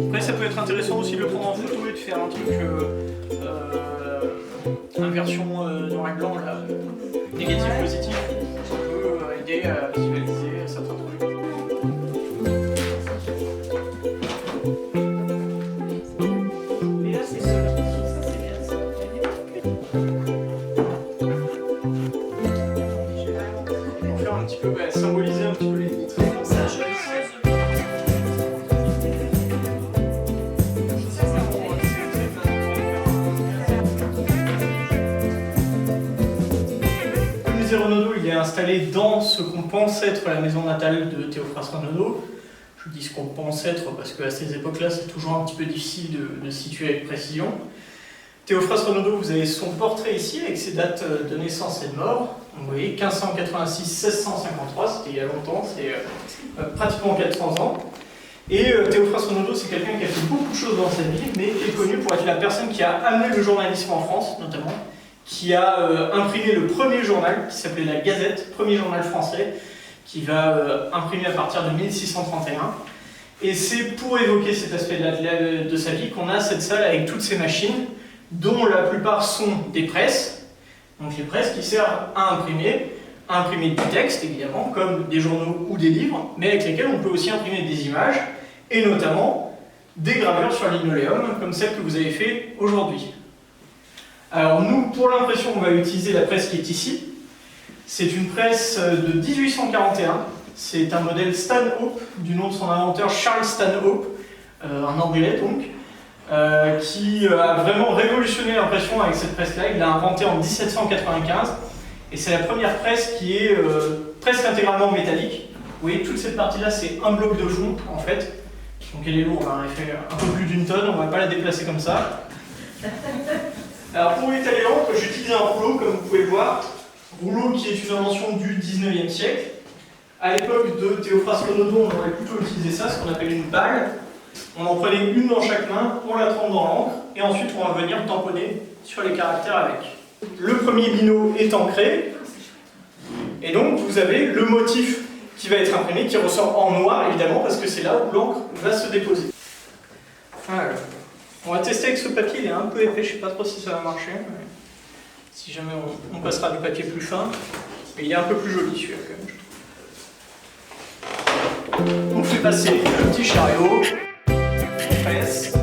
Après, ça peut être intéressant aussi de le prendre en photo et de faire un truc inversion noir et blanc, là, négatif, positif. Ça peut aider à visualiser certains trucs. Et là, c'est ça. On va faire un petit peu, symboliser un petit peu les vitres. Renaudot, il est installé dans ce qu'on pense être la maison natale de Théophraste Renaudot. Je dis ce qu'on pense être parce qu'à ces époques-là, c'est toujours un petit peu difficile de situer avec précision. Théophraste Renaudot, vous avez son portrait ici avec ses dates de naissance et de mort. Donc, vous voyez, 1586-1653, c'était il y a longtemps, c'est pratiquement 400 ans. Et Théophraste Renaudot, c'est quelqu'un qui a fait beaucoup de choses dans sa vie, mais qui est connu pour être la personne qui a amené le journalisme en France, notamment, qui a imprimé le premier journal, qui s'appelait La Gazette, premier journal français, qui va imprimer à partir de 1631. Et c'est pour évoquer cet aspect-là de sa vie qu'on a cette salle avec toutes ces machines, dont la plupart sont des presses, donc les presses qui servent à imprimer du texte, évidemment, comme des journaux ou des livres, mais avec lesquels on peut aussi imprimer des images, et notamment des gravures sur linoléum, comme celle que vous avez fait aujourd'hui. Alors nous, pour l'impression, on va utiliser la presse qui est ici. C'est une presse de 1841. C'est un modèle Stanhope, du nom de son inventeur Charles Stanhope, un Anglais donc, qui a vraiment révolutionné l'impression avec cette presse-là. Il l'a inventée en 1795. Et c'est la première presse qui est presque intégralement métallique. Vous voyez, toute cette partie-là, c'est un bloc de fond, en fait. Donc elle est lourde, hein, elle fait un peu plus d'une tonne, on ne va pas la déplacer comme ça. Alors pour étaler l'encre, j'utilise un rouleau, comme vous pouvez le voir. Rouleau qui est une invention du 19e siècle. À l'époque de Théophraste Renaudot, on aurait plutôt utilisé ça, ce qu'on appelle une balle. On en prenait une dans chaque main, on la trempe dans l'encre, et ensuite on va venir tamponner sur les caractères avec. Le premier bino est ancré, et donc vous avez le motif qui va être imprimé, qui ressort en noir évidemment, parce que c'est là où l'encre va se déposer. Alors, on va tester avec ce papier, il est un peu épais, je ne sais pas trop si ça va marcher. Mais si jamais on passera du papier plus fin, mais il est un peu plus joli celui-là quand même, je trouve. On fait passer le petit chariot, on presse.